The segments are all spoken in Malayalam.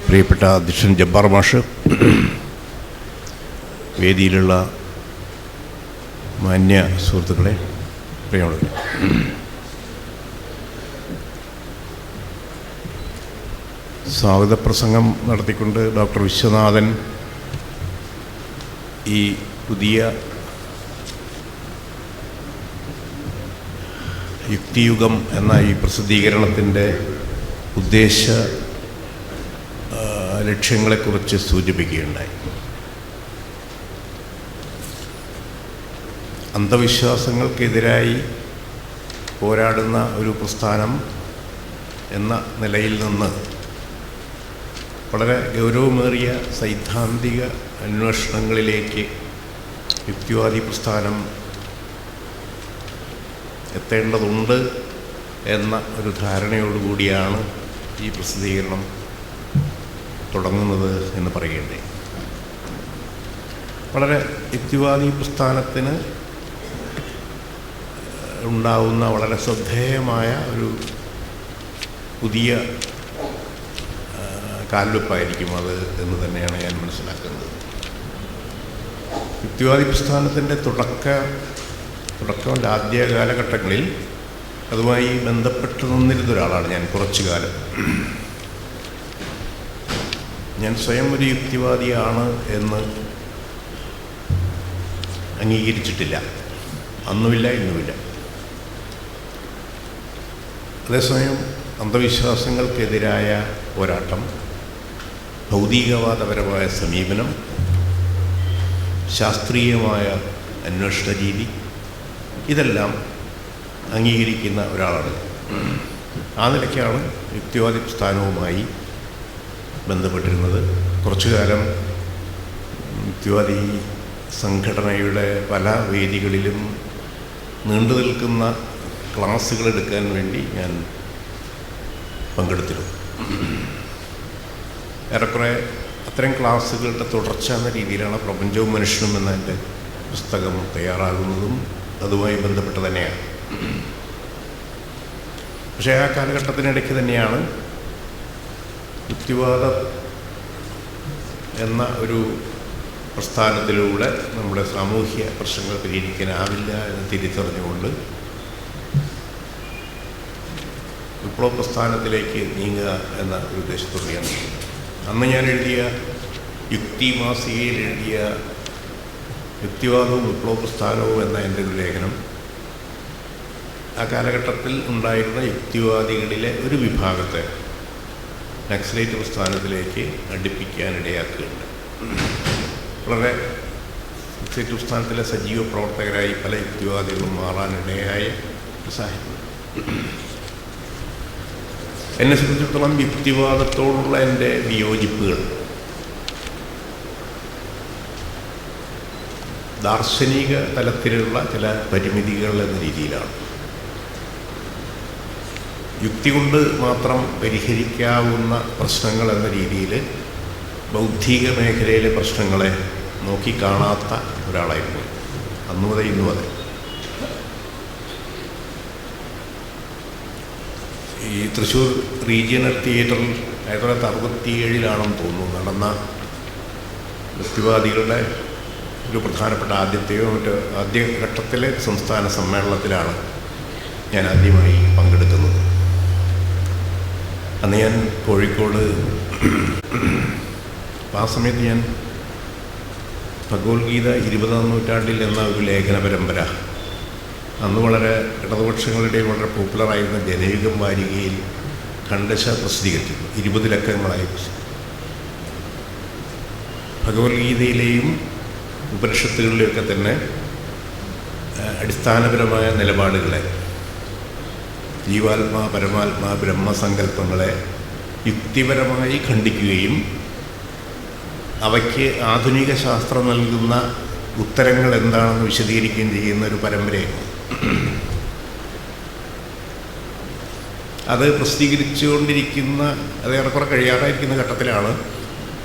പ്രിയപ്പെട്ട അധ്യക്ഷൻ ജബ്ബാർ മാഷ്, വേദിയിലുള്ള മാന്യ സുഹൃത്തുക്കളെ, പ്രിയമുള്ളവരെ, സ്വാഗത പ്രസംഗം നടത്തിക്കൊണ്ട് ഡോക്ടർ വിശ്വനാഥൻ ഈ പുതിയ യുക്തിയുഗം എന്ന ഈ പ്രസിദ്ധീകരണത്തിൻ്റെ ഉദ്ദേശ ലക്ഷ്യങ്ങളെക്കുറിച്ച് സൂചിപ്പിക്കുകയുണ്ടായി. അന്ധവിശ്വാസങ്ങൾക്കെതിരായി പോരാടുന്ന ഒരു പ്രസ്ഥാനം എന്ന നിലയിൽ നിന്ന് വളരെ ഗൗരവമേറിയ സൈദ്ധാന്തിക അന്വേഷണങ്ങളിലേക്ക് യുക്തിവാദി പ്രസ്ഥാനം എത്തേണ്ടതുണ്ട് എന്ന ഒരു ധാരണയോടുകൂടിയാണ് ഈ പ്രസിദ്ധീകരണം തുടങ്ങുന്നത് എന്ന് പറയുകയുണ്ടായി. വളരെ യുക്തിവാദി പ്രസ്ഥാനത്തിന് ഉണ്ടാവുന്ന വളരെ ശ്രദ്ധേയമായ ഒരു പുതിയ കാൽവെപ്പായിരിക്കും അത് എന്ന് തന്നെയാണ് ഞാൻ മനസ്സിലാക്കുന്നത്. യുക്തിവാദി പ്രസ്ഥാനത്തിൻ്റെ തുടക്കമുള്ള ആദ്യ കാലഘട്ടങ്ങളിൽ അതുമായി ബന്ധപ്പെട്ട് നിന്നിരുന്ന ഒരാളാണ് ഞാൻ. കുറച്ചു കാലം ഞാൻ സ്വയം ഒരു യുക്തിവാദിയാണ് എന്ന് അംഗീകരിച്ചിട്ടില്ല. അന്നുമില്ല, ഇന്നുമില്ല. അതേസമയം അന്ധവിശ്വാസങ്ങൾക്കെതിരായ പോരാട്ടം, ഭൗതികവാദപരമായ സമീപനം, ശാസ്ത്രീയമായ അന്വേഷണ രീതി, ഇതെല്ലാം അംഗീകരിക്കുന്ന ഒരാളാണ്. ആ നിലയ്ക്കാണ് യുക്തിവാദി പ്രസ്ഥാനവുമായി ബന്ധപ്പെട്ടിരുന്നത്. കുറച്ചു കാലം യുക്തിവാദി സംഘടനയുടെ പല വേദികളിലും നീണ്ടു നിൽക്കുന്ന ക്ലാസ്സുകൾ എടുക്കാൻ വേണ്ടി ഞാൻ പങ്കെടുത്തിരുന്നു. ഏറെക്കുറെ അത്തരം ക്ലാസ്സുകളുടെ തുടർച്ച എന്ന രീതിയിലാണ് പ്രപഞ്ചവും മനുഷ്യനും എന്ന എൻ്റെ പുസ്തകം തയ്യാറാകുന്നതും അതുമായി ബന്ധപ്പെട്ട് തന്നെയാണ്. പക്ഷേ ആ കാലഘട്ടത്തിനിടയ്ക്ക് തന്നെയാണ് യുക്തിവാദം എന്ന ഒരു പ്രസ്ഥാനത്തിലൂടെ നമ്മുടെ സാമൂഹ്യ പ്രശ്നങ്ങൾ പരിഹരിക്കാനാവില്ല എന്ന് തിരിച്ചറിഞ്ഞുകൊണ്ട് വിപ്ലവ പ്രസ്ഥാനത്തിലേക്ക് നീങ്ങുക എന്ന ഒരു ഉദ്ദേശത്തോടെയാണ്. അന്ന് ഞാൻ എഴുതിയ യുക്തി മാസികയിൽ എഴുതിയ യുക്തിവാദവും വിപ്ലവ പ്രസ്ഥാനവും എന്ന എൻ്റെ ഒരു ലേഖനം ആ കാലഘട്ടത്തിൽ ഉണ്ടായിരുന്ന യുക്തിവാദികളിലെ ഒരു വിഭാഗത്തെ നക്സലൈറ്റ് പ്രസ്ഥാനത്തിലേക്ക് അടുപ്പിക്കാനിടയാക്കുകയുണ്ട്. വളരെ നക്സലൈറ്റ് പ്രസ്ഥാനത്തിലെ സജീവ പ്രവർത്തകരായി പല യുക്തിവാദികളും മാറാനിടയായ ഒരു സാഹചര്യം. എന്നെ സംബന്ധിച്ചിടത്തോളം യുക്തിവാദത്തോടുള്ള എൻ്റെ വിയോജിപ്പുകൾ ദാർശനിക തലത്തിലുള്ള ചില പരിമിതികൾ എന്ന രീതിയിലാണ്. യുക്തി കൊണ്ട് മാത്രം പരിഹരിക്കാവുന്ന പ്രശ്നങ്ങൾ എന്ന രീതിയിൽ ബൗദ്ധിക മേഖലയിലെ പ്രശ്നങ്ങളെ നോക്കിക്കാണാത്ത ഒരാളായിരുന്നു അന്നു മുതൽ ഇന്നു വരെ. ഈ തൃശ്ശൂർ റീജിയണൽ തിയേറ്ററിൽ 1967 തോന്നുന്നു നടന്ന യുക്തിവാദികളുടെ ഒരു പ്രധാനപ്പെട്ട ആദ്യഘട്ടത്തിലെ സംസ്ഥാന സമ്മേളനത്തിലാണ് ഞാൻ ആദ്യമായി പങ്കെടുക്കുന്നത്. അന്ന് ഞാൻ കോഴിക്കോട്, ആ സമയത്ത് ഞാൻ ഭഗവത്ഗീത 20-ാം നൂറ്റാണ്ടിൽ എന്ന ഒരു ലേഖന പരമ്പര അന്ന് വളരെ ഇടതുപക്ഷങ്ങളുടെയും വളരെ പോപ്പുലറായിരുന്ന ജനയുഗം വാരികയിൽ ഖണ്ഡശ പ്രസിദ്ധീകരിച്ചിരുന്നു. 20 ലക്കങ്ങളായി. ഭഗവത്ഗീതയിലെയും ഉപനിഷത്തുകളിലെയൊക്കെ തന്നെ അടിസ്ഥാനപരമായ നിലപാടുകളെ, ജീവാത്മാ, പരമാത്മാ, ബ്രഹ്മസങ്കല്പങ്ങളെ യുക്തിപരമായി ഖണ്ഡിക്കുകയും അവയ്ക്ക് ആധുനിക ശാസ്ത്രം നൽകുന്ന ഉത്തരങ്ങൾ എന്താണെന്ന് വിശദീകരിക്കുകയും ചെയ്യുന്ന ഒരു പരമ്പരയായിരുന്നു. അത് പ്രസിദ്ധീകരിച്ചുകൊണ്ടിരിക്കുന്ന, അത് ഏറെക്കുറെ കഴിയാറായിരിക്കുന്ന ഘട്ടത്തിലാണ്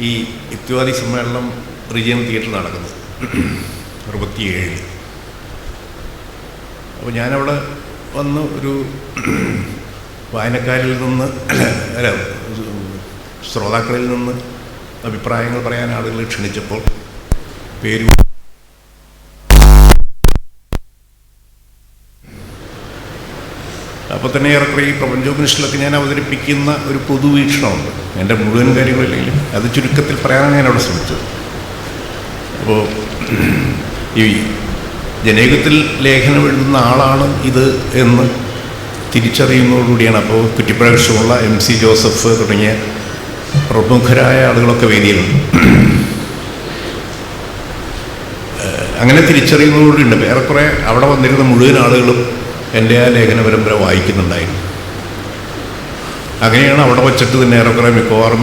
ഈ യുക്തിവാദി സമ്മേളനം റീജിയണൽ തിയേറ്ററിൽ നടക്കുന്നത് 67. അപ്പോൾ ഞാനവിടെ വന്ന് ഒരു വായനക്കാരിൽ നിന്ന് അല്ല ശ്രോതാക്കളിൽ നിന്ന് അഭിപ്രായങ്ങൾ പറയാൻ ആളുകൾ ക്ഷണിച്ചപ്പോൾ പേര് അപ്പോൾ തന്നെ ഏറെക്കുറെ ഈ പ്രപഞ്ചോപനിഷത്തിലൊക്കെ ഞാൻ അവതരിപ്പിക്കുന്ന ഒരു പൊതുവീക്ഷണമുണ്ട്. എൻ്റെ മുഴുവൻ കാര്യങ്ങളില്ലെങ്കിലും അത് ചുരുക്കത്തിൽ പറയാനാണ് ഞാൻ അവിടെ ശ്രമിച്ചത്. അപ്പോൾ ഈ ജനയുഗത്തിൽ ലേഖനം എഴുതുന്ന ആളാണ് ഇത് എന്ന് തിരിച്ചറിയുന്നതോടുകൂടിയാണ് അപ്പോൾ കുറ്റിപ്പുഴ കൃഷ്ണപിള്ള, MC ജോസഫ് തുടങ്ങിയ പ്രമുഖരായ ആളുകളൊക്കെ വേദിയിലുണ്ട്. അങ്ങനെ തിരിച്ചറിയുന്നതോടുകൂടിയുണ്ട് ഏറെക്കുറെ അവിടെ വന്നിരുന്ന മുഴുവൻ ആളുകളും എൻ്റെ ആ ലേഖന പരമ്പര വായിക്കുന്നുണ്ടായിരുന്നു. അങ്ങനെയാണ് അവിടെ വച്ചിട്ട് തന്നെ ഏറെക്കുറെ മിക്കവാറും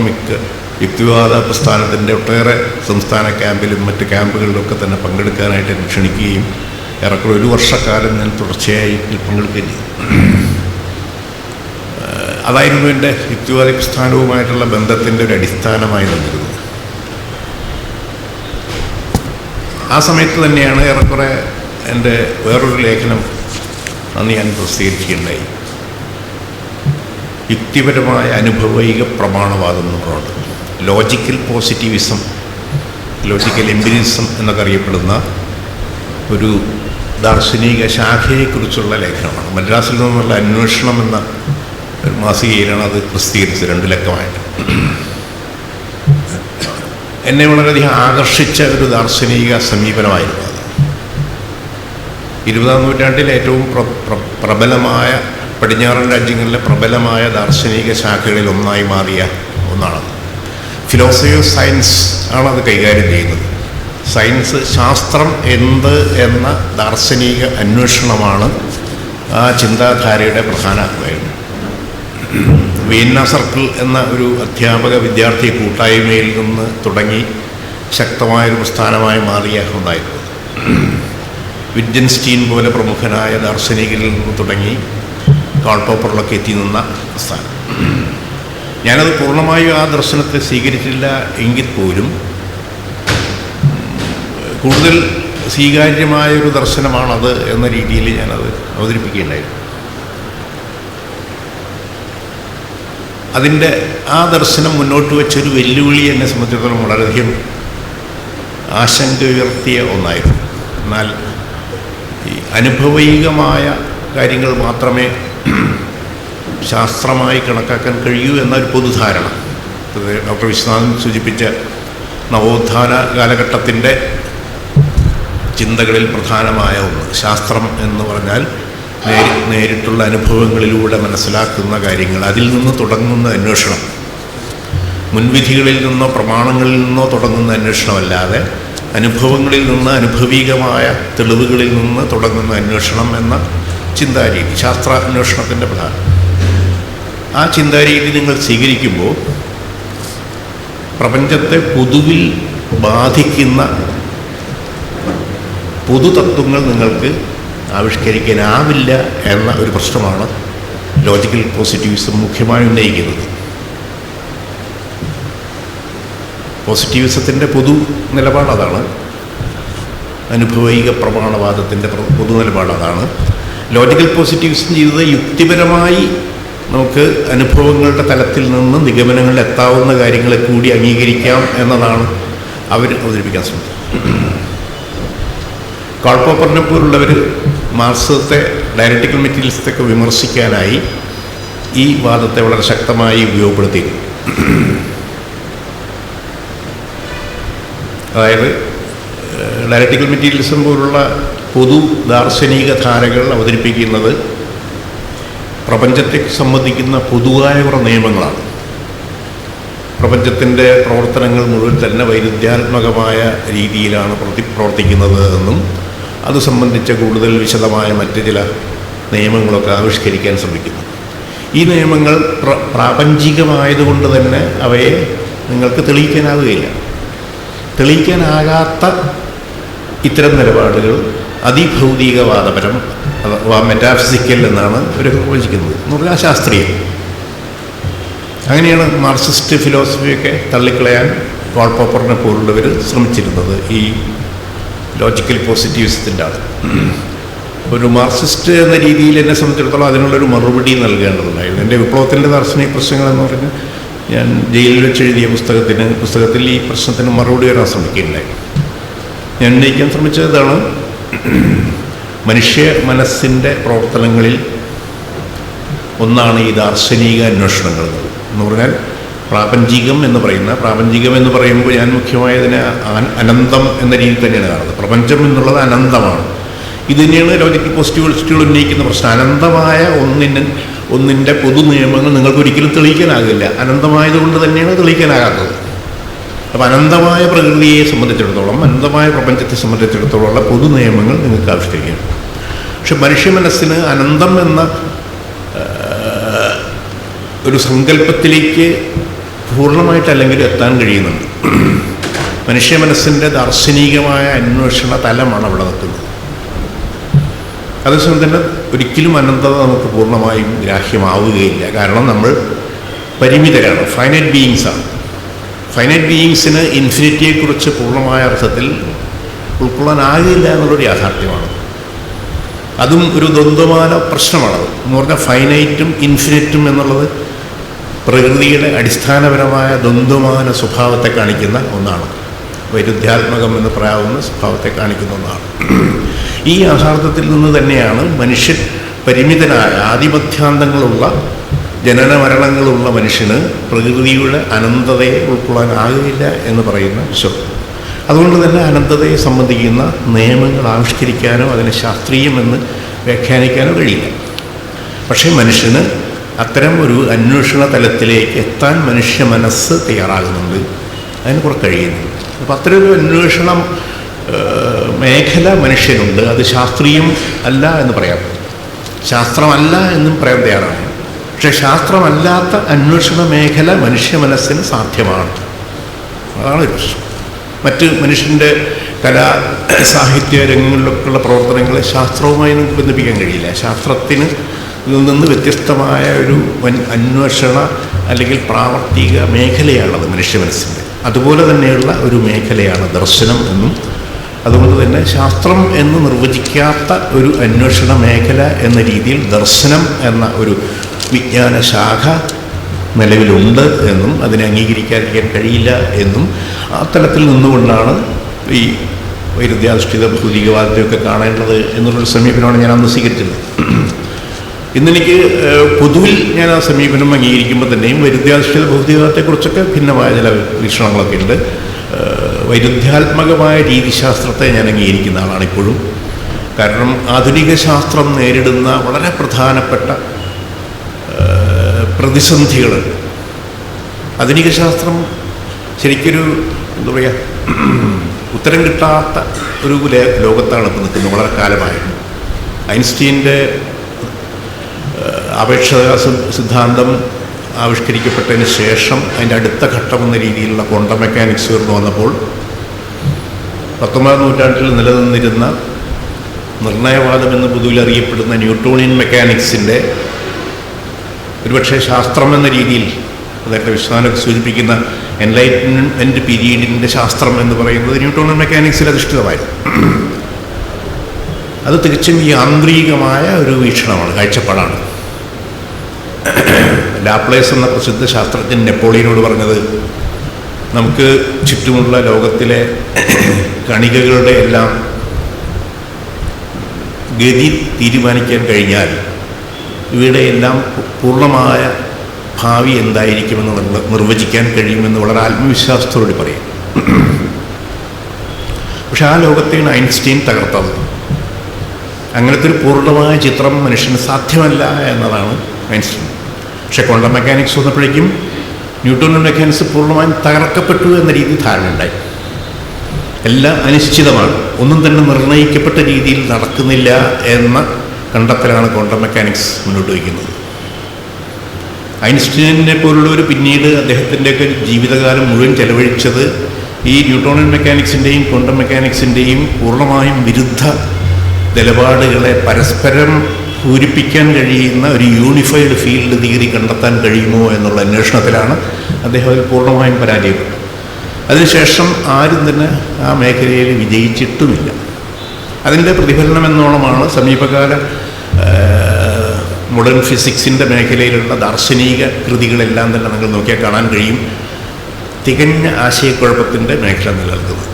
യുക്തിവാദ പ്രസ്ഥാനത്തിൻ്റെ ഒട്ടേറെ സംസ്ഥാന ക്യാമ്പിലും മറ്റ് ക്യാമ്പുകളിലൊക്കെ തന്നെ പങ്കെടുക്കാനായിട്ട് എന്നെ ക്ഷണിക്കുകയും ഏറെക്കുറെ 1 വർഷക്കാലം ഞാൻ തുടർച്ചയായി പങ്കെടുക്കുകയും ചെയ്തു. അതായിരുന്നു എൻ്റെ യുക്തിവാദി പ്രസ്ഥാനവുമായിട്ടുള്ള ബന്ധത്തിൻ്റെ ഒരു അടിസ്ഥാനമായി നിന്നിരുന്നത്. ആ സമയത്ത് തന്നെയാണ് ഏറെക്കുറെ എൻ്റെ വേറൊരു ലേഖനം അന്ന് ഞാൻ പ്രസിദ്ധീകരിക്കുകയുണ്ടായി. യുക്തിപരമായ അനുഭവൈക പ്രമാണവാദം എന്ന് പറയുന്നത് ലോജിക്കൽ പോസിറ്റിവിസം, ലോജിക്കൽ എംപിരിസം എന്നൊക്കെ അറിയപ്പെടുന്ന ഒരു ദാർശനിക ശാഖയെക്കുറിച്ചുള്ള ലേഖനമാണ്. മദ്രാസിൽ നിന്നുള്ള അന്വേഷണം എന്ന ഒരു മാസികയിലാണ് അത് പ്രസിദ്ധീകരിച്ചത് 2 ലക്കമായിട്ട്. എന്നെ വളരെയധികം ആകർഷിച്ച ഒരു ദാർശനിക സമീപനമായിരുന്നു അത്. 20-ാം നൂറ്റാണ്ടിൽ ഏറ്റവും പ്രബലമായ പടിഞ്ഞാറൻ രാജ്യങ്ങളിലെ പ്രബലമായ ദാർശനിക ശാഖകളിൽ ഒന്നായി മാറിയ ഒന്നാണത്. ഫിലോസഫി ഓഫ് സയൻസ് ആണത് കൈകാര്യം ചെയ്യുന്നത്. സയൻസ്, ശാസ്ത്രം എന്ത് എന്ന ദാർശനിക അന്വേഷണമാണ് ആ ചിന്താധാരയുടെ പ്രധാന കാര്യം. വിയന്ന സർക്കിൾ എന്ന ഒരു അധ്യാപക വിദ്യാർത്ഥി കൂട്ടായ്മയിൽ നിന്ന് തുടങ്ങി ശക്തമായൊരു പ്രസ്ഥാനമായി മാറിയ ഒന്നായിരുന്നു. വിറ്റ്ജൻസ്റ്റീൻ പോലെ പ്രമുഖനായ ദാർശനികരിൽ നിന്ന് തുടങ്ങി കാൾ പോപ്പറിലൊക്കെ എത്തി നിന്ന പ്രസ്ഥാനം. ഞാനത് പൂർണ്ണമായും ആ ദർശനത്തെ സ്വീകരിച്ചില്ല എങ്കിൽ പോലും കൂടുതൽ സ്വീകാര്യമായൊരു ദർശനമാണത് എന്ന രീതിയിൽ ഞാനത് അവതരിപ്പിക്കുകയുണ്ടായിരുന്നു. അതിൻ്റെ ആ ദർശനം മുന്നോട്ട് വെച്ചൊരു വെല്ലുവിളി എന്നെ സംബന്ധിച്ചിടത്തോളം വളരെയധികം ആശങ്ക ഉയർത്തിയ ഒന്നായിരുന്നു. എന്നാൽ ഈ അനുഭവൈകമായ കാര്യങ്ങൾ മാത്രമേ ശാസ്ത്രമായി കണക്കാക്കാൻ കഴിയൂ എന്നൊരു പൊതുധാരണ, ഡോക്ടർ വിശ്വനാഥൻ സൂചിപ്പിച്ച നവോത്ഥാന കാലഘട്ടത്തിൻ്റെ ചിന്തകളിൽ പ്രധാനമായ ഒന്ന്. ശാസ്ത്രം എന്ന് പറഞ്ഞാൽ നേരിട്ടുള്ള അനുഭവങ്ങളിലൂടെ മനസ്സിലാക്കുന്ന കാര്യങ്ങൾ, അതിൽ നിന്ന് തുടങ്ങുന്ന അന്വേഷണം, മുൻവിധികളിൽ നിന്നോ പ്രമാണങ്ങളിൽ നിന്നോ തുടങ്ങുന്ന അന്വേഷണമല്ലാതെ അനുഭവങ്ങളിൽ നിന്ന്, അനുഭവീകമായ തെളിവുകളിൽ നിന്ന് തുടങ്ങുന്ന അന്വേഷണം എന്ന ചിന്താരീതി ശാസ്ത്ര അന്വേഷണത്തിൻ്റെ പ്രധാനം. ആ ചിന്താരീതി നിങ്ങൾ സ്വീകരിക്കുമ്പോൾ പ്രപഞ്ചത്തെ പൊതുവിൽ ബാധിക്കുന്ന പൊതുതത്വങ്ങൾ നിങ്ങൾക്ക് ആവിഷ്കരിക്കാനാവില്ല എന്ന ഒരു പ്രശ്നമാണ് ലോജിക്കൽ പോസിറ്റിവിസം മുഖ്യമായി ഉന്നയിക്കുന്നത്. പോസിറ്റിവിസത്തിൻ്റെ പൊതു നിലപാട് അതാണ്. അനുഭവൈക പ്രമാണവാദത്തിൻ്റെ പൊതു നിലപാട് അതാണ്. ലോജിക്കൽ പോസിറ്റിവിസം ചെയ്തത് യുക്തിപരമായി നമുക്ക് അനുഭവങ്ങളുടെ തലത്തിൽ നിന്ന് നിഗമനങ്ങളിൽ എത്താവുന്ന കാര്യങ്ങളെ കൂടി അംഗീകരിക്കാം എന്നതാണ് അവർ അവതരിപ്പിക്കാൻ ശ്രമിച്ചത്. കാൾ പോപ്പറിനെ പോലുള്ളവർ മാർക്സത്തെ ഡയലക്റ്റിക്കൽ മെറ്റീരിയലിസത്തൊക്കെ വിമർശിക്കാനായി ഈ വാദത്തെ വളരെ ശക്തമായി ഉപയോഗപ്പെടുത്തിയിരുന്നു. അതായത് ഡയലക്റ്റിക്കൽ മെറ്റീരിയലിസം പോലുള്ള പൊതു ദാർശനിക ധാരകൾ അവതരിപ്പിക്കുന്നത് പ്രപഞ്ചത്തെ സംബന്ധിക്കുന്ന പൊതുവായ കുറേ നിയമങ്ങളാണ്. പ്രപഞ്ചത്തിൻ്റെ പ്രവർത്തനങ്ങൾ മുഴുവൻ തന്നെ വൈരുദ്ധ്യാത്മകമായ രീതിയിലാണ് പ്രവർത്തിക്കുന്നത് എന്നും അത് സംബന്ധിച്ച കൂടുതൽ വിശദമായ മറ്റ് ചില നിയമങ്ങളൊക്കെ ആവിഷ്കരിക്കാൻ ശ്രമിക്കുന്നു. ഈ നിയമങ്ങൾ പ്രാപഞ്ചികമായതുകൊണ്ട് തന്നെ അവയെ നിങ്ങൾക്ക് തെളിയിക്കാനാവുകയില്ല. തെളിയിക്കാനാകാത്ത ഇത്തരം നിലപാടുകൾ അതിഭൗതികവാദപരം അഥവാ മെറ്റാഫിസിക്കൽ എന്നാണ് ഇവർ വിളിക്കുന്നത്, എന്ന് പറഞ്ഞാൽ ശാസ്ത്രീയം. അങ്ങനെയാണ് മാർക്സിസ്റ്റ് ഫിലോസഫിയൊക്കെ തള്ളിക്കളയാൻ കാൾ പോപ്പറിനെ പോലുള്ളവർ ശ്രമിച്ചിരുന്നത് ഈ ലോജിക്കൽ പോസിറ്റിവിസത്തിൻ്റെ ആൾ. ഒരു മാർക്സിസ്റ്റ് എന്ന രീതിയിൽ എന്നെ സംബന്ധിച്ചിടത്തോളം അതിനുള്ളൊരു മറുപടി നൽകേണ്ടതുണ്ടായിരുന്നു. എൻ്റെ വിപ്ലവത്തിൻ്റെ ദാർശനിക പ്രശ്നങ്ങളെന്ന് പറഞ്ഞ് ഞാൻ ജയിലിൽ വെച്ച് എഴുതിയ പുസ്തകത്തിൽ ഈ പ്രശ്നത്തിന് മറുപടി വരാൻ ശ്രമിക്കുകയുണ്ടായി. ഞാൻ ഉന്നയിക്കാൻ ശ്രമിച്ചതാണ്, മനുഷ്യ മനസ്സിൻ്റെ പ്രവർത്തനങ്ങളിൽ ഒന്നാണ് ഈ ദാർശനിക അന്വേഷണങ്ങൾ എന്ന് പറഞ്ഞാൽ പ്രാപഞ്ചികം എന്ന് പറയുമ്പോൾ ഞാൻ മുഖ്യമായി അതിനെ അനന്തം എന്ന രീതിയിൽ തന്നെയാണ് കാണുന്നത്. പ്രപഞ്ചം എന്നുള്ളത് അനന്തമാണ്. ഇത് തന്നെയാണ് ലോജിക്കൽ പോസിറ്റിവിസ്റ്റുകൾ ഉന്നയിക്കുന്ന പ്രശ്നം. അനന്തമായ ഒന്നിൻ്റെ പൊതു നിയമങ്ങൾ നിങ്ങൾക്ക് ഒരിക്കലും തെളിയിക്കാനാകില്ല. അനന്തമായതുകൊണ്ട് തന്നെയാണ് തെളിയിക്കാനാകാത്തത്. അപ്പം അനന്തമായ പ്രകൃതിയെ സംബന്ധിച്ചിടത്തോളം, അനന്തമായ പ്രപഞ്ചത്തെ സംബന്ധിച്ചിടത്തോളം ഉള്ള പൊതു നിയമങ്ങൾ നിങ്ങൾക്ക് ആവിഷ്കരിക്കാം. പക്ഷെ മനുഷ്യ മനസ്സിന് അനന്തം എന്ന ഒരു സങ്കല്പത്തിലേക്ക് പൂർണ്ണമായിട്ടല്ലെങ്കിൽ എത്താൻ കഴിയുന്നുണ്ട്. മനുഷ്യ മനസ്സിൻ്റെ ദാർശനികമായ അന്വേഷണ തലമാണ് അവിടെ നിൽക്കുന്നത്. അതേസമയം തന്നെ ഒരിക്കലും അനന്തത നമുക്ക് പൂർണ്ണമായും ഗ്രാഹ്യമാവുകയില്ല. കാരണം നമ്മൾ പരിമിതരാണ്, ഫൈനൈറ്റ് ബീയിങ്സാണ്. ഫൈനൈറ്റ് ബീയിങ്സിന് ഇൻഫിനിറ്റിയെക്കുറിച്ച് പൂർണ്ണമായ അർത്ഥത്തിൽ ഉൾക്കൊള്ളാനാകില്ല എന്നുള്ളൊരു യാഥാർത്ഥ്യമാണ്. അതും ഒരു ദ്വന്ദ്വമാന പ്രശ്നമാണത്. എന്ന് പറഞ്ഞാൽ ഫൈനൈറ്റും ഇൻഫിനിറ്റും എന്നുള്ളത് പ്രകൃതിയുടെ അടിസ്ഥാനപരമായ ദ്വന്ദ്വമാന സ്വഭാവത്തെ കാണിക്കുന്ന ഒന്നാണ്. വൈരുദ്ധ്യാത്മകം എന്ന് പറയാവുന്ന സ്വഭാവത്തെ കാണിക്കുന്ന ഒന്നാണ്. ഈ യാഥാർത്ഥ്യത്തിൽ നിന്ന് തന്നെയാണ് മനുഷ്യൻ പരിമിതനായ ആദിമധ്യാന്തങ്ങളുള്ള ജനന മരണങ്ങളുള്ള മനുഷ്യന് പ്രകൃതിയുടെ അനന്തതയെ ഉൾക്കൊള്ളാനാകില്ല എന്ന് പറയുന്ന വിശ്വാസം. അതുകൊണ്ട് തന്നെ അനന്തതയെ സംബന്ധിക്കുന്ന നിയമങ്ങൾ ആവിഷ്കരിക്കാനോ അതിനെ ശാസ്ത്രീയമെന്ന് വ്യാഖ്യാനിക്കാനോ കഴിയില്ല. പക്ഷേ മനുഷ്യന് അത്തരം ഒരു അന്വേഷണ തലത്തിലേക്ക് എത്താൻ മനുഷ്യ മനസ്സ് തയ്യാറാകുന്നുണ്ട്, അതിന് കുറെ കഴിയുന്നുണ്ട്. അപ്പോൾ അത്തരമൊരു അന്വേഷണം മേഖല മനുഷ്യനുണ്ട്. അത് ശാസ്ത്രീയം അല്ല എന്ന് പറയാം, ശാസ്ത്രമല്ല എന്നും പറയാൻ തയ്യാറാണ്. പക്ഷെ ശാസ്ത്രമല്ലാത്ത അന്വേഷണ മേഖല മനുഷ്യ മനസ്സിന് സാധ്യമാണ്. അതാണ് ഒരു പ്രശ്നം. മറ്റ് മനുഷ്യൻ്റെ കലാ സാഹിത്യ രംഗങ്ങളിലൊക്കെയുള്ള പ്രവർത്തനങ്ങളെ ശാസ്ത്രവുമായി നമുക്ക് ബന്ധിപ്പിക്കാൻ കഴിയില്ല. ശാസ്ത്രത്തിന് നിന്ന് വ്യത്യസ്തമായ ഒരു അന്വേഷണ അല്ലെങ്കിൽ പ്രാവർത്തിക മേഖലയാണത് മനുഷ്യ മനസ്സിൻ്റെ. അതുപോലെ തന്നെയുള്ള ഒരു മേഖലയാണ് ദർശനം എന്നും. അതുകൊണ്ട് തന്നെ ശാസ്ത്രം എന്ന് നിർവചിക്കാത്ത ഒരു അന്വേഷണ മേഖല എന്ന രീതിയിൽ ദർശനം എന്ന ഒരു വിജ്ഞാന ശാഖ നിലവിലുണ്ട് എന്നും അതിനെ അംഗീകരിക്കാതിരിക്കാൻ കഴിയില്ല എന്നും ആ തലത്തിൽ നിന്നുകൊണ്ടാണ് ഈ വൈരുദ്ധ്യാധിഷ്ഠിത ഭൗതികവാദത്തെയൊക്കെ കാണേണ്ടത് എന്നുള്ളൊരു സമീപനമാണ് ഞാൻ അന്ന് സ്വീകരിച്ചത്. ഇന്നെനിക്ക് പൊതുവിൽ ഞാൻ ആ സമീപനം അംഗീകരിക്കുമ്പോൾ തന്നെയും വൈരുദ്ധ്യാധിഷ്ഠിത ഭൗതികവാദത്തെക്കുറിച്ചൊക്കെ ഭിന്നമായ ചില വീക്ഷണങ്ങളൊക്കെ ഉണ്ട്. വൈരുദ്ധ്യാത്മകമായ രീതിശാസ്ത്രത്തെ ഞാൻ അംഗീകരിക്കുന്ന ആളാണ് ഇപ്പോഴും. കാരണം ആധുനിക ശാസ്ത്രം നേരിടുന്ന വളരെ പ്രധാനപ്പെട്ട പ്രതിസന്ധികൾ, ആധുനിക ശാസ്ത്രം ശരിക്കൊരു എന്താ പറയുക, ഉത്തരം കിട്ടാത്ത ഒരു ലോകത്താണ് ഇപ്പോൾ നിൽക്കുന്നത് വളരെ കാലമായിട്ട്. ഐൻസ്റ്റീൻ്റെ അപേക്ഷക സിദ്ധാന്തം ആവിഷ്കരിക്കപ്പെട്ടതിന് ശേഷം അതിൻ്റെ അടുത്ത ഘട്ടമെന്ന രീതിയിലുള്ള ക്വാണ്ടം മെക്കാനിക്സ് ഉയർന്നു വന്നപ്പോൾ 19ാം നൂറ്റാണ്ടിൽ നിലനിന്നിരുന്ന നിർണയവാദം എന്ന് പൊതുവിൽ അറിയപ്പെടുന്ന ന്യൂട്ടോണിയൻ മെക്കാനിക്സിൻ്റെ ഒരുപക്ഷെ ശാസ്ത്രം എന്ന രീതിയിൽ അതായത് വിശ്വാനൊക്കെ സൂചിപ്പിക്കുന്ന എൻലൈറ്റ്മെൻറ്റ് പീരീഡിൻ്റെ ശാസ്ത്രം എന്ന് പറയുന്നത് ന്യൂട്ടോണിയൻ മെക്കാനിക്സിൽ അധിഷ്ഠിതമായിരുന്നു. അത് തികച്ചും യാന്ത്രികമായ ഒരു വീക്ഷണമാണ്, കാഴ്ചപ്പാടാണ്. ലാപ്ലേസ് എന്ന പ്രസിദ്ധ ശാസ്ത്രജ്ഞൻ നെപ്പോളിയനോട് പറഞ്ഞത്, നമുക്ക് ചുറ്റുമുള്ള ലോകത്തിലെ കണികകളുടെ എല്ലാം ഗതി തീരുമാനിക്കാൻ കഴിഞ്ഞാൽ ഇവയുടെ എല്ലാം പൂർണ്ണമായ ഭാവി എന്തായിരിക്കുമെന്ന് നിർവചിക്കാൻ കഴിയുമെന്ന് വളരെ ആത്മവിശ്വാസത്തോടെ പറയും. പക്ഷെ ആ ലോകത്തെയാണ് ഐൻസ്റ്റീൻ തകർത്തത്. അങ്ങനത്തെ ഒരു പൂർണ്ണമായ ചിത്രം മനുഷ്യന് സാധ്യമല്ല എന്നതാണ് ഐൻസ്റ്റീൻ. പക്ഷെ ക്വാണ്ടം മെക്കാനിക്സ് വന്നപ്പോഴേക്കും ന്യൂട്ടോണിയൻ മെക്കാനിക്സ് പൂർണ്ണമായും തകർക്കപ്പെട്ടു എന്ന രീതി ധാരണ ഉണ്ടായി. എല്ലാം അനിശ്ചിതമാണ്, ഒന്നും തന്നെ നിർണ്ണയിക്കപ്പെട്ട രീതിയിൽ നടക്കുന്നില്ല എന്ന കണ്ടെത്തലാണ് ക്വാണ്ടം മെക്കാനിക്സ് മുന്നോട്ട് വയ്ക്കുന്നത്. ഐൻസ്റ്റീനെ പോലുള്ളവർ പിന്നീട് അദ്ദേഹത്തിൻ്റെയൊക്കെ ജീവിതകാലം മുഴുവൻ ചെലവഴിച്ചത് ഈ ന്യൂട്ടോണിയൻ മെക്കാനിക്സിൻ്റെയും ക്വാണ്ടം മെക്കാനിക്സിൻ്റെയും പൂർണ്ണമായും വിരുദ്ധ നിലപാടുകളെ പരസ്പരം പൂരിപ്പിക്കാൻ കഴിയുന്ന ഒരു യൂണിഫൈഡ് ഫീൽഡ് തിയറി കണ്ടെത്താൻ കഴിയുമോ എന്നുള്ള അന്വേഷണത്തിലാണ് അദ്ദേഹം അതിൽ പൂർണ്ണമായും പരാജയപ്പെട്ടത്. അതിനുശേഷം ആരും തന്നെ ആ മേഖലയിൽ വിജയിച്ചിട്ടുമില്ല. അതിൻ്റെ പ്രതിഫലനം എന്നോണമാണ് സമീപകാല മോഡേൺ ഫിസിക്സിൻ്റെ മേഖലയിലുള്ള ദാർശനിക കൃതികളെല്ലാം തന്നെ നിങ്ങൾ നോക്കിയാൽ കാണാൻ കഴിയും തികഞ്ഞ ആശയക്കുഴപ്പത്തിൻ്റെ മേഖല നിലനിൽക്കുന്നത്.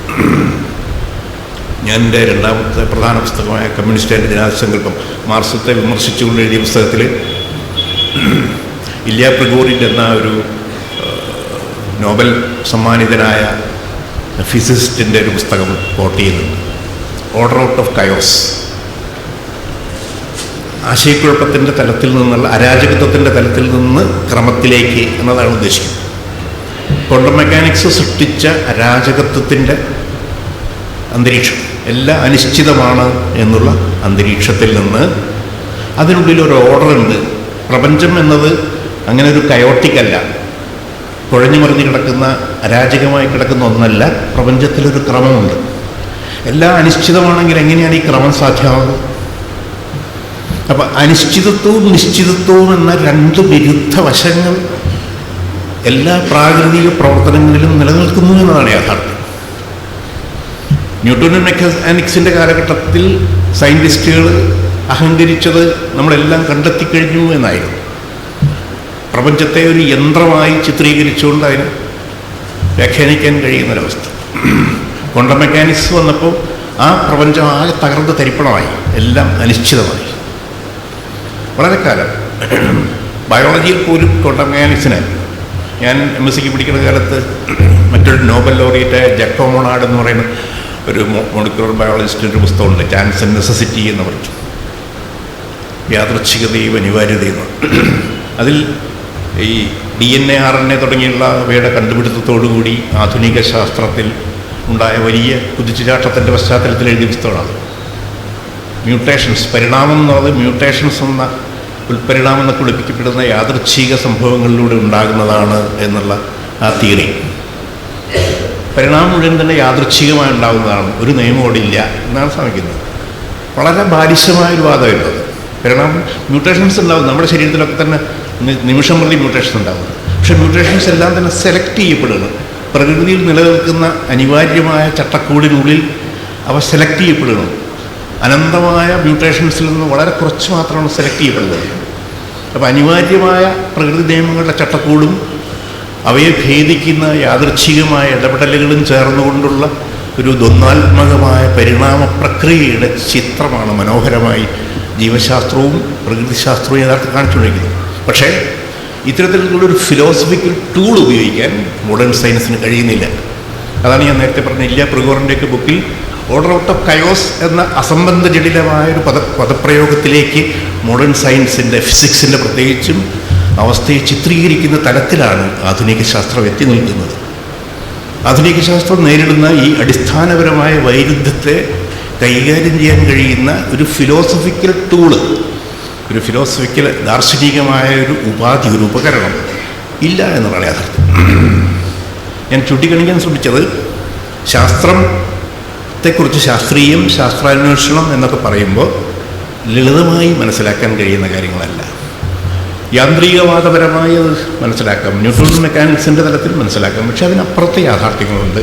ഞാൻ എൻ്റെ രണ്ടാമത്തെ പ്രധാന പുസ്തകമായ കമ്മ്യൂണിസ്റ്റ് ജനാധിപത്യസങ്കല്പം മാർക്സത്തെ വിമർശിച്ചുകൊണ്ട് എഴുതിയ പുസ്തകത്തിൽ ഇല്യ പ്രിഗോറിൻ എന്ന ഒരു നോബൽ സമ്മാനിതനായ ഫിസിസിസ്റ്റിൻ്റെ ഒരു പുസ്തകം കോട്ട് ചെയ്യുന്നുണ്ട്. Order out of chaos. ആശയക്കുഴപ്പത്തിൻ്റെ തലത്തിൽ നിന്നുള്ള അരാജകത്വത്തിൻ്റെ തലത്തിൽ നിന്ന് ക്രമത്തിലേക്ക് എന്നതാണ് ഉദ്ദേശിക്കുന്നത്. ക്വാണ്ടം മെക്കാനിക്സ് സൃഷ്ടിച്ച അരാജകത്വത്തിൻ്റെ അന്തരീക്ഷം, എല്ലാം അനിശ്ചിതമാണ് എന്നുള്ള അന്തരീക്ഷത്തിൽ നിന്ന് അതിനുള്ളിൽ ഒരു ഓർഡറുണ്ട്. പ്രപഞ്ചം എന്നത് അങ്ങനെ ഒരു കയോട്ടിക്കല്ല, കുഴഞ്ഞു മറിഞ്ഞ് കിടക്കുന്ന അരാജകമായി കിടക്കുന്ന ഒന്നല്ല. പ്രപഞ്ചത്തിലൊരു ക്രമമുണ്ട്. എല്ലാം അനിശ്ചിതമാണെങ്കിൽ എങ്ങനെയാണ് ഈ ക്രമം സാധ്യമാകുന്നത്? അപ്പം അനിശ്ചിതത്വവും നിശ്ചിതത്വവും എന്ന രണ്ട് വിരുദ്ധ വശങ്ങൾ എല്ലാ പ്രാകൃതിക പ്രവർത്തനങ്ങളിലും നിലനിൽക്കുന്നു എന്നതാണ് യാഥാർത്ഥ്യം. ന്യൂട്ടൺ മെക്കാനിക്സിൻ്റെ കാലഘട്ടത്തിൽ സയൻറ്റിസ്റ്റുകൾ അഹങ്കരിച്ചത് നമ്മളെല്ലാം കണ്ടെത്തിക്കഴിഞ്ഞു എന്നായിരുന്നു. പ്രപഞ്ചത്തെ ഒരു യന്ത്രമായി ചിത്രീകരിച്ചുകൊണ്ട് അതിനെ വ്യാഖ്യാനിക്കാൻ കഴിയുന്നൊരവസ്ഥ. ക്വാണ്ടം മെക്കാനിക്സ് വന്നപ്പോൾ ആ പ്രപഞ്ചം ആകെ തകർന്ന് തരിപ്പണമായി, എല്ലാം അനിശ്ചിതമായി. വളരെ കാലം ബയോളജിയിൽ പോലും ക്വാണ്ടം മെക്കാനിക്സിന്, ഞാൻ MSc പഠിക്കുന്ന കാലത്ത് മറ്റൊരു നോബൽ ലോറിയറ്റായ ജക്കോ മൊണാർഡ് എന്ന് പറയുന്ന ഒരു മോളിക്കുലർ ബയോളജിസ്റ്റിൻ്റെ ഒരു പുസ്തകമുണ്ട്, ചാൻസ് ആൻഡ് നെസസിറ്റി എന്ന് പറഞ്ഞു, യാദൃച്ഛികതയും അനിവാര്യതയും. അതിൽ ഈ DNA RNA തുടങ്ങിയുള്ളവയുടെ കണ്ടുപിടുത്തത്തോടുകൂടി ആധുനിക ശാസ്ത്രത്തിൽ ഉണ്ടായ വലിയ കുതിച്ചുചാട്ടത്തിൻ്റെ പശ്ചാത്തലത്തിൽ എഴുതിയ പുസ്തകമാണ്. മ്യൂട്ടേഷൻസ്, പരിണാമം എന്നുള്ളത് മ്യൂട്ടേഷൻസ് എന്ന ഉൽപ്പരിണാമം എന്നൊക്കെ വിളിപ്പിക്കപ്പെടുന്ന യാദൃച്ഛിക സംഭവങ്ങളിലൂടെ ഉണ്ടാകുന്നതാണ് എന്നുള്ള ആ തിയറി. പരിണാമം മുഴുവൻ തന്നെ യാദൃച്ഛികമായി ഉണ്ടാകുന്നതാണ്, ഒരു നിയമോടില്ല എന്നാണ് ശ്രമിക്കുന്നത്. വളരെ ബാലിശമായൊരു വാദമായിരുന്നു അത്. പരിണാമം, മ്യൂട്ടേഷൻസ് ഉണ്ടാകും നമ്മുടെ ശരീരത്തിലൊക്കെ തന്നെ നിമിഷം പ്രതി മ്യൂട്ടേഷൻസ് ഉണ്ടാകുന്നത്. പക്ഷേ മ്യൂട്ടേഷൻസ് എല്ലാം തന്നെ സെലക്ട് ചെയ്യപ്പെടുന്നു. പ്രകൃതിയിൽ നിലനിൽക്കുന്ന അനിവാര്യമായ ചട്ടക്കൂടിനുള്ളിൽ അവ സെലക്ട് ചെയ്യപ്പെടുന്നു. അനന്തമായ മ്യൂട്ടേഷൻസിൽ നിന്ന് വളരെ കുറച്ച് മാത്രമാണ് സെലക്ട് ചെയ്യപ്പെടുന്നത്. അപ്പോൾ അനിവാര്യമായ പ്രകൃതി നിയമങ്ങളുടെ ചട്ടക്കൂടും അവയെ ഭേദിക്കുന്ന യാദൃച്ഛികമായ ഇടപെടലുകളും ചേർന്നുകൊണ്ടുള്ള ഒരു ദ്വന്ദ്വാത്മകമായ പരിണാമ പ്രക്രിയയുടെ ചിത്രമാണ് മനോഹരമായി ജീവശാസ്ത്രവും പ്രകൃതിശാസ്ത്രവും യഥാർത്ഥം കാണിച്ചുകൊണ്ടിരിക്കുന്നത്. പക്ഷേ ഇത്തരത്തിലുള്ളൊരു ഫിലോസഫിക്കൽ ടൂൾ ഉപയോഗിക്കാൻ മോഡേൺ സയൻസിന് കഴിയുന്നില്ല. അതാണ് ഞാൻ നേരത്തെ പറഞ്ഞ ഇല്യ പ്രിഗോറിൻ്റെയൊക്കെ ബുക്കിൽ ഓർഡർ ഔട്ട് ഓഫ് കയോസ് എന്ന അസംബന്ധ ജടിലമായൊരു പദപ്രയോഗത്തിലേക്ക് മോഡേൺ സയൻസിൻ്റെ, ഫിസിക്സിൻ്റെ പ്രത്യേകിച്ചും അവസ്ഥയെ ചിത്രീകരിക്കുന്ന തലത്തിലാണ് ആധുനിക ശാസ്ത്രം എത്തി നിൽക്കുന്നത്. ആധുനിക ശാസ്ത്രം നേരിടുന്ന ഈ അടിസ്ഥാനപരമായ വൈരുദ്ധ്യത്തെ കൈകാര്യം ചെയ്യാൻ കഴിയുന്ന ഒരു ഫിലോസഫിക്കൽ ടൂള്, ഒരു ഫിലോസഫിക്കൽ ദാർശനികമായ ഒരു ഉപാധി, ഒരു ഉപകരണം ഇല്ല എന്നാണ് യാഥാർത്ഥ്യം. ഞാൻ ചൂണ്ടിക്കാണിക്കാൻ ശ്രമിച്ചത് ശാസ്ത്രത്തെക്കുറിച്ച് ശാസ്ത്രീയം, ശാസ്ത്രാന്വേഷണം എന്നൊക്കെ പറയുമ്പോൾ ലളിതമായി മനസ്സിലാക്കാൻ കഴിയുന്ന കാര്യങ്ങളല്ല. യാന്ത്രികവാദപരമായി അത് മനസ്സിലാക്കാം, ന്യൂട്ടൺ മെക്കാനിക്സിൻ്റെ തലത്തിൽ മനസ്സിലാക്കാം. പക്ഷെ അതിനപ്പുറത്തെ യാഥാർത്ഥ്യങ്ങളുണ്ട്.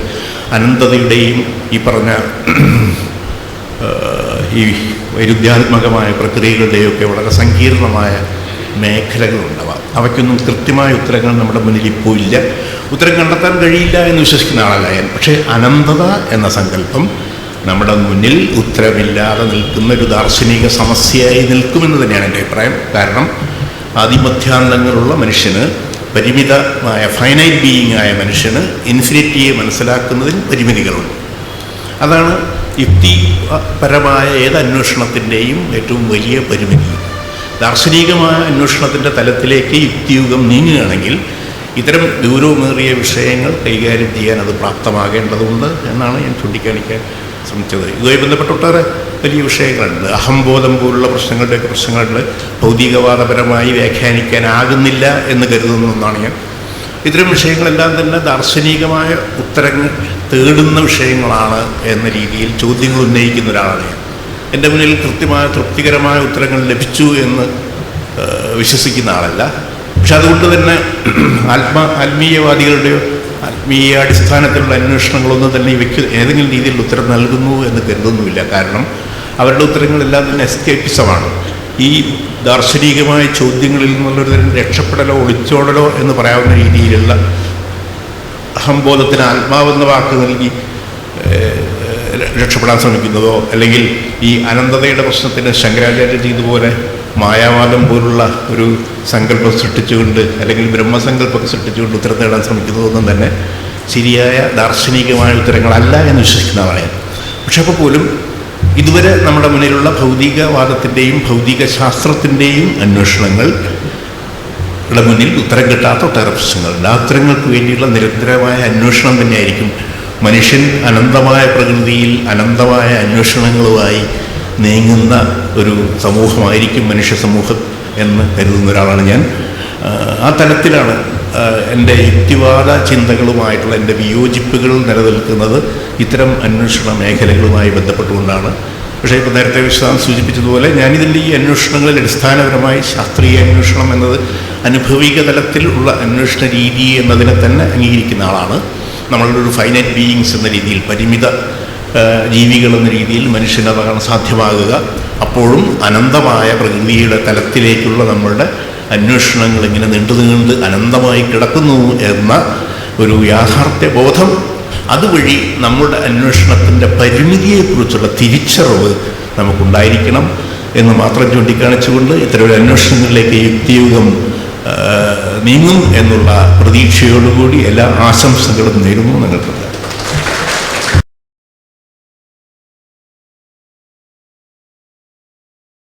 അനന്തതയുടെയും ഈ പറഞ്ഞ ഈ വൈരുദ്ധ്യാത്മകമായ പ്രക്രിയകളുടെയൊക്കെ വളരെ സങ്കീർണമായ മേഖലകളുണ്ടാവാം. അവയ്ക്കൊന്നും കൃത്യമായ ഉത്തരങ്ങൾ നമ്മുടെ മുന്നിൽ ഇപ്പോൾ ഇല്ല. ഉത്തരം കണ്ടെത്താൻ കഴിയില്ല എന്ന് വിശ്വസിക്കുന്ന ആളല്ല ഞാൻ. പക്ഷേ അനന്തത എന്ന സങ്കല്പം നമ്മുടെ മുന്നിൽ ഉത്തരമില്ലാതെ നിൽക്കുന്ന ഒരു ദാർശനിക സമസ്യയായി നിൽക്കുമെന്ന് തന്നെയാണ് എൻ്റെ അഭിപ്രായം. കാരണം ആദിമധ്യാന്തങ്ങളുള്ള മനുഷ്യന്, പരിമിതമായ ഫൈനൈറ്റ് ബീയിങ് ആയ മനുഷ്യന് ഇൻഫിനിറ്റിയെ മനസ്സിലാക്കുന്നതിൽ പരിമിതികളുണ്ട്. അതാണ് യുക്തിപരമായ ഏത് അന്വേഷണത്തിൻ്റെയും ഏറ്റവും വലിയ പരിമിതി. ദാർശനികമായ അന്വേഷണത്തിൻ്റെ തലത്തിലേക്ക് യുക്തിയുഗം നീങ്ങുകയാണെങ്കിൽ ഇത്തരം ഗൗരവമേറിയ വിഷയങ്ങൾ കൈകാര്യം ചെയ്യാൻ അത് പ്രാപ്തമാകേണ്ടതുണ്ട് എന്നാണ് ഞാൻ ചൂണ്ടിക്കാണിക്കാൻ ശ്രമിച്ചത്. ഇതുമായി ബന്ധപ്പെട്ട ഒട്ടേറെ വലിയ വിഷയങ്ങളുണ്ട്. അഹംബോധം പോലുള്ള പ്രശ്നങ്ങളുണ്ട്. ഭൗതികവാദപരമായി വ്യാഖ്യാനിക്കാനാകുന്നില്ല എന്ന് കരുതുന്ന ഒന്നാണ് ഞാൻ. ഇത്തരം വിഷയങ്ങളെല്ലാം തന്നെ ദാർശനികമായ ഉത്തരങ്ങൾ തേടുന്ന വിഷയങ്ങളാണ് എന്ന രീതിയിൽ ചോദ്യങ്ങൾ ഉന്നയിക്കുന്ന ഒരാളാണ് ഞാൻ. എൻ്റെ മുന്നിൽ കൃത്യമായ തൃപ്തികരമായ ഉത്തരങ്ങൾ ലഭിച്ചു എന്ന് വിശ്വസിക്കുന്ന ആളല്ല. പക്ഷെ അതുകൊണ്ട് തന്നെ ആത്മീയവാദികളുടെയോ ആത്മീയാടിസ്ഥാനത്തിലുള്ള അന്വേഷണങ്ങളൊന്നും തന്നെ ഇവയ്ക്ക് ഏതെങ്കിലും രീതിയിൽ ഉത്തരം നൽകുന്നു എന്ന് കരുതുന്നുമില്ല. കാരണം അവരുടെ ഉത്തരങ്ങളെല്ലാം തന്നെ എസ്കേപ്പിസമാണ്. ഈ ദാർശനികമായ ചോദ്യങ്ങളിൽ നിന്നുള്ളൊരു തരം രക്ഷപ്പെടലോ ഒളിച്ചോടലോ എന്ന് പറയാവുന്ന രീതിയിലുള്ള അഹംബോധത്തിന് ആത്മാവെന്ന വാക്ക് നൽകി രക്ഷപ്പെടാൻ ശ്രമിക്കുന്നതോ, അല്ലെങ്കിൽ ഈ അനന്തതയുടെ പ്രശ്നത്തിന് ശങ്കരാചാര്യ ചെയ്തതുപോലെ മായാവാദം പോലുള്ള ഒരു സങ്കല്പം സൃഷ്ടിച്ചുകൊണ്ട് അല്ലെങ്കിൽ ബ്രഹ്മസങ്കല്പം സൃഷ്ടിച്ചുകൊണ്ട് ഉത്തരം നേടാൻ ശ്രമിക്കുന്നതൊന്നും തന്നെ ശരിയായ ദാർശനികമായ ഉത്തരങ്ങളല്ല എന്ന് വിശ്വസിക്കുന്ന ആളാണ്. പക്ഷെ അപ്പോൾ പോലും ഇതുവരെ നമ്മുടെ മുന്നിലുള്ള ഭൗതികവാദത്തിൻ്റെയും ഭൗതിക ശാസ്ത്രത്തിൻ്റെയും അന്വേഷണങ്ങളുടെ മുന്നിൽ ഉത്തരം കിട്ടാത്ത ഒട്ടേറെ പ്രശ്നങ്ങളുണ്ട്. ആ ഉത്തരങ്ങൾക്ക് വേണ്ടിയുള്ള നിരന്തരമായ അന്വേഷണം തന്നെയായിരിക്കും മനുഷ്യൻ അനന്തമായ പ്രകൃതിയിൽ അനന്തമായ അന്വേഷണങ്ങളുമായി നീങ്ങുന്ന ഒരു സമൂഹമായിരിക്കും മനുഷ്യ സമൂഹം എന്ന് കരുതുന്ന ഒരാളാണ് ഞാൻ. ആ തലത്തിലാണ് എൻ്റെ യുക്തിവാദ ചിന്തകളുമായിട്ടുള്ള എൻ്റെ വിയോജിപ്പുകൾ നിലനിൽക്കുന്നത് ഇത്തരം അന്വേഷണ മേഖലകളുമായി ബന്ധപ്പെട്ടുകൊണ്ടാണ്. പക്ഷേ ഇപ്പോൾ നേരത്തെ വിശദാംശം സൂചിപ്പിച്ചതുപോലെ ഞാനിതിൻ്റെ ഈ അന്വേഷണങ്ങളിൽ അടിസ്ഥാനപരമായി ശാസ്ത്രീയ അന്വേഷണം എന്നത് അനുഭവിക തലത്തിൽ ഉള്ള അന്വേഷണ രീതി എന്നതിനെ തന്നെ അംഗീകരിക്കുന്ന ആളാണ്. നമ്മളുടെ ഒരു ഫൈനൈറ്റ് ബീയിങ്സ് എന്ന രീതിയിൽ, പരിമിത ജീവികൾ എന്ന രീതിയിൽ മനുഷ്യനതാണ് സാധ്യമാകുക. അപ്പോഴും അനന്തമായ പ്രകൃതിയുടെ തലത്തിലേക്കുള്ള നമ്മളുടെ അന്വേഷണങ്ങൾ ഇങ്ങനെ നീണ്ടു അനന്തമായി കിടക്കുന്നു എന്ന ഒരു യാഥാർത്ഥ്യ ബോധം, അതുവഴി നമ്മുടെ അന്വേഷണത്തിൻ്റെ പരിമിതിയെക്കുറിച്ചുള്ള തിരിച്ചറിവ് നമുക്കുണ്ടായിരിക്കണം എന്ന് മാത്രം ചൂണ്ടിക്കാണിച്ചുകൊണ്ട് ഇത്തരം അന്വേഷണങ്ങളിലേക്ക് യുക്തിയുഗം നീങ്ങും എന്നുള്ള പ്രതീക്ഷയോടുകൂടി എല്ലാ ആശംസകളും നേരുന്നു നിങ്ങൾക്ക്.